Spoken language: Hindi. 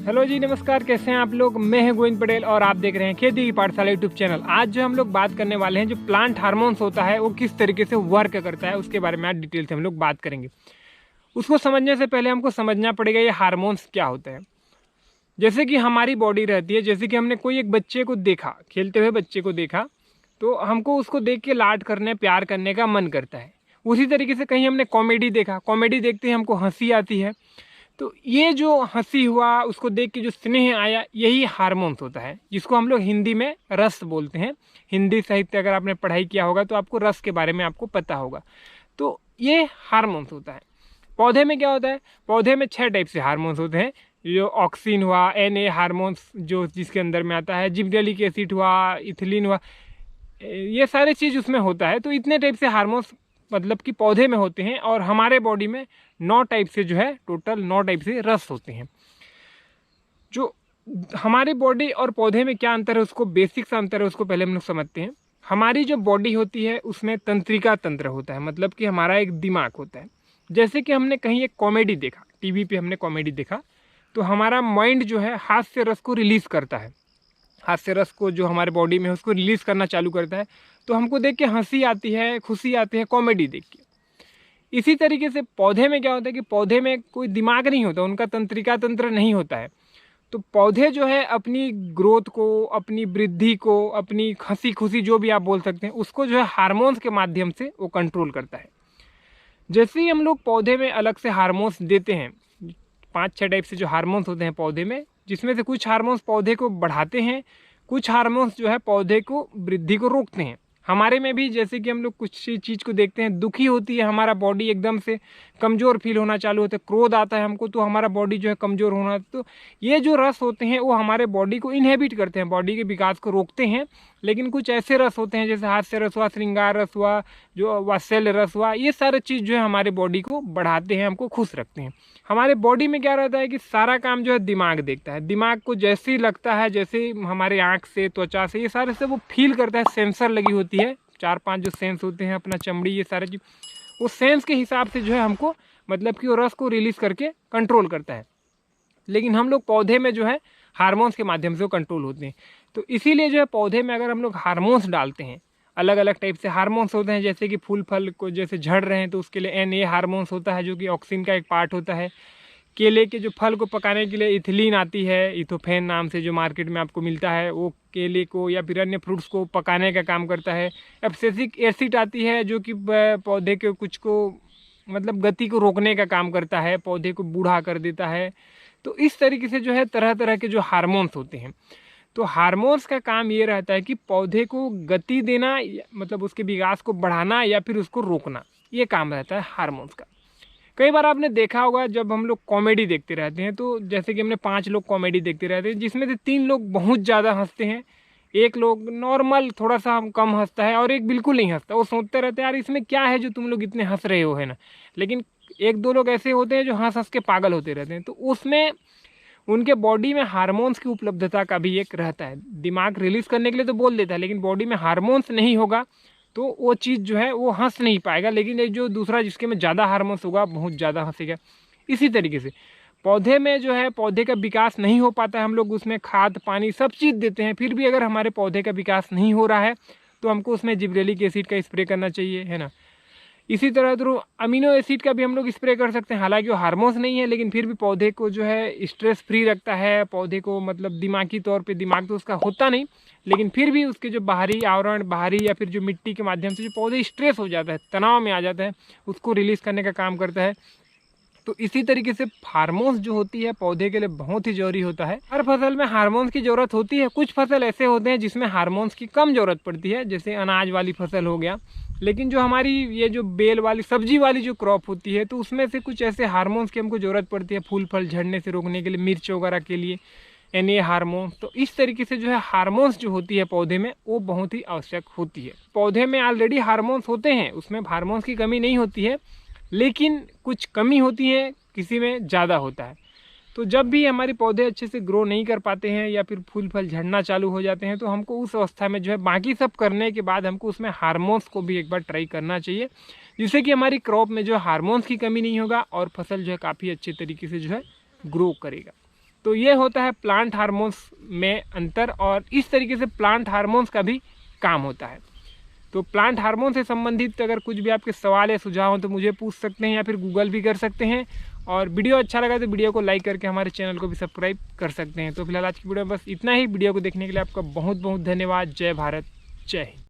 हेलो जी, नमस्कार। कैसे हैं आप लोग? मैं हूं गोविंद पटेल और आप देख रहे हैं खेती की पाठशाला यूट्यूब चैनल। आज जो हम लोग बात करने वाले हैं, जो प्लांट हार्मोन्स होता है वो किस तरीके से वर्क करता है उसके बारे में आज डिटेल से हम लोग बात करेंगे। उसको समझने से पहले हमको समझना पड़ेगा ये हार्मोन्स क्या होता है। जैसे कि हमारी बॉडी रहती है, जैसे कि हमने कोई एक बच्चे को देखा, खेलते हुए बच्चे को देखा, तो हमको उसको देख के लाड करने, प्यार करने का मन करता है। उसी तरीके से कहीं हमने कॉमेडी देखा, कॉमेडी देखते ही हमको हंसी आती है। तो ये जो हंसी हुआ, उसको देख के जो स्नेह आया, यही हार्मोन्स होता है, जिसको हम लोग हिंदी में रस बोलते हैं। हिंदी साहित्य अगर आपने पढ़ाई किया होगा तो आपको रस के बारे में आपको पता होगा। तो ये हार्मोन्स होता है। पौधे में क्या होता है? पौधे में 6 टाइप से हार्मोन्स होते हैं। जो ऑक्सीन हुआ, एन हार्मोन्स जो जिसके अंदर में आता है, जिबरेलिक एसिड हुआ, इथिलीन हुआ, ये सारे चीज़ उसमें होता है। तो इतने टाइप से हार्मोन्स मतलब कि पौधे में होते हैं। और हमारे बॉडी में 9 टाइप से जो है, टोटल 9 टाइप से रस होते हैं। जो हमारी बॉडी और पौधे में क्या अंतर है, उसको बेसिक सा अंतर है, उसको पहले हम लोग समझते हैं। हमारी जो बॉडी होती है उसमें तंत्रिका तंत्र होता है, मतलब कि हमारा एक दिमाग होता है। जैसे कि हमने कहीं एक कॉमेडी देखा, टीवी पे हमने कॉमेडी देखा, तो हमारा माइंड जो है हास्य रस को रिलीज़ करता है। हास्य रस को जो हमारे बॉडी में है उसको रिलीज़ करना चालू करता है। तो हमको देख के हंसी आती है, खुशी आती है कॉमेडी देख के। इसी तरीके से पौधे में क्या होता है कि पौधे में कोई दिमाग नहीं होता, उनका तंत्रिका तंत्र नहीं होता है। तो पौधे जो है अपनी ग्रोथ को, अपनी वृद्धि को, अपनी हंसी खुशी जो भी आप बोल सकते हैं, उसको जो है हार्मोन्स के माध्यम से वो कंट्रोल करता है। जैसे ही हम लोग पौधे में अलग से हार्मोन्स देते हैं, 5-6 टाइप से जो हार्मोन्स होते हैं पौधे में, जिसमें से कुछ हार्मोन्स पौधे को बढ़ाते हैं, कुछ हार्मोन्स जो है पौधे को वृद्धि को रोकते हैं। हमारे में भी जैसे कि हम लोग कुछ चीज़ को देखते हैं, दुखी होती है हमारा बॉडी, एकदम से कमज़ोर फील होना चालू होता है, क्रोध आता है हमको तो हमारा बॉडी जो है कमज़ोर होना। तो ये जो रस होते हैं वो हमारे बॉडी को इनहेबिट करते हैं, बॉडी के विकास को रोकते हैं। लेकिन कुछ ऐसे रस होते हैं जैसे हास्य रस हुआ, श्रृंगार रस हुआ, जो वात्सल्य रस हुआ, ये सारे चीज़ जो है हमारे बॉडी को बढ़ाते हैं, हमको खुश रखते हैं। हमारे बॉडी में क्या रहता है कि सारा काम जो है दिमाग देखता है। दिमाग को जैसे ही लगता है, जैसे हमारे आँख से, त्वचा से, ये सारे से वो फील करता है। सेंसर लगी होती है, 4-5 जो सेंस होते हैं, अपना चमड़ी, ये सारे चीज़, वो सेंस के हिसाब से जो है हमको मतलब कि वो रस को रिलीज़ करके कंट्रोल करता है। लेकिन हम लोग पौधे में जो है हार्मोन्स के माध्यम से वो कंट्रोल होते हैं। तो इसीलिए जो है पौधे में अगर हम लोग हार्मोन्स डालते हैं, अलग अलग टाइप से हार्मोन्स होते हैं। जैसे कि फूल फल को जैसे झड़ रहे हैं तो उसके लिए एन हार्मोन्स होता है, जो कि ऑक्सीन का एक पार्ट होता है। केले के जो फल को पकाने के लिए इथिलीन आती है, इथोफेन नाम से, जो मार्केट में आपको मिलता है, वो केले को या फिर अन्य फ्रूट्स को पकाने का काम करता है। एब्सिसिक एसिड आती है, जो कि पौधे के कुछ को मतलब गति को रोकने का काम करता है, पौधे को बूढ़ा कर देता है। तो इस तरीके से जो है तरह तरह के जो हार्मोन्स होते हैं, तो हार्मोन्स का काम ये रहता है कि पौधे को गति देना, मतलब उसके विकास को बढ़ाना या फिर उसको रोकना, ये काम रहता है हार्मोन्स का। कई बार आपने देखा होगा जब हम लोग कॉमेडी देखते रहते हैं, तो जैसे कि हमने 5 लोग कॉमेडी देखते रहते हैं, जिसमें से 3 लोग बहुत ज़्यादा हंसते हैं, एक लोग नॉर्मल थोड़ा सा हम कम हंसता है, और एक बिल्कुल नहीं हंसता। वो सोचते रहते हैं यार इसमें क्या है जो तुम लोग इतने हंस रहे हो, है ना। लेकिन 1-2 लोग ऐसे होते हैं जो हंस हंस के पागल होते रहते हैं। तो उसमें उनके बॉडी में हार्मोन्स की उपलब्धता का भी एक रहता है। दिमाग रिलीज़ करने के लिए तो बोल देता है, लेकिन बॉडी में हार्मोन्स नहीं होगा तो वो चीज़ जो है वो हंस नहीं पाएगा। लेकिन एक जो दूसरा जिसके में ज़्यादा हार्मोन्स होगा, बहुत ज़्यादा हंसेगा। इसी तरीके से पौधे में जो है पौधे का विकास नहीं हो पाता है। हम लोग उसमें खाद पानी सब चीज़ देते हैं, फिर भी अगर हमारे पौधे का विकास नहीं हो रहा है तो हमको उसमें जिब्रेलिक एसिड का स्प्रे करना चाहिए, है ना। इसी तरह तो अमीनो एसिड का भी हम लोग स्प्रे कर सकते हैं। हालांकि वो हार्मोन्स नहीं है, लेकिन फिर भी पौधे को जो है स्ट्रेस फ्री रखता है। पौधे को मतलब दिमागी तौर पे, दिमाग तो उसका होता नहीं, लेकिन फिर भी उसके जो बाहरी आवरण, बाहरी या फिर जो मिट्टी के माध्यम से जो पौधे स्ट्रेस हो जाता है, तनाव में आ जाता है, उसको रिलीज़ करने का काम करता है। तो इसी तरीके से हार्मोन्स जो होती है पौधे के लिए बहुत ही जरूरी होता है। हर फसल में हार्मोन्स की ज़रूरत होती है। कुछ फसल ऐसे होते हैं जिसमें हार्मोन्स की कम ज़रूरत पड़ती है, जैसे अनाज वाली फसल हो गया। लेकिन जो हमारी ये जो बेल वाली, सब्जी वाली जो क्रॉप होती है, तो उसमें से कुछ ऐसे हार्मोन्स की हमको ज़रूरत पड़ती है, फूल फल झड़ने से रोकने के लिए, मिर्च वगैरह के लिए एन हार्मोन। तो इस तरीके से जो है हार्मोन्स जो होती है पौधे में, वो बहुत ही आवश्यक होती है। पौधे में ऑलरेडी हार्मोन्स होते हैं, उसमें हार्मोन्स की कमी नहीं होती है, लेकिन कुछ कमी होती है, किसी में ज़्यादा होता है। तो जब भी हमारे पौधे अच्छे से ग्रो नहीं कर पाते हैं या फिर फूल फल झड़ना चालू हो जाते हैं, तो हमको उस अवस्था में जो है बाकी सब करने के बाद हमको उसमें हार्मोन्स को भी एक बार ट्राई करना चाहिए, जिससे कि हमारी क्रॉप में जो हार्मोन्स की कमी नहीं होगा और फसल जो है काफ़ी अच्छे तरीके से जो है ग्रो करेगा। तो ये होता है प्लांट हार्मोन्स में अंतर, और इस तरीके से प्लांट हार्मोन्स का भी काम होता है। तो प्लांट हार्मोन से संबंधित अगर कुछ भी आपके सवाल या सुझाव हो तो मुझे पूछ सकते हैं या फिर गूगल भी कर सकते हैं। और वीडियो अच्छा लगा तो वीडियो को लाइक करके हमारे चैनल को भी सब्सक्राइब कर सकते हैं। तो फिलहाल आज की वीडियो में बस इतना ही। वीडियो को देखने के लिए आपका बहुत बहुत धन्यवाद। जय भारत, जय हिंद।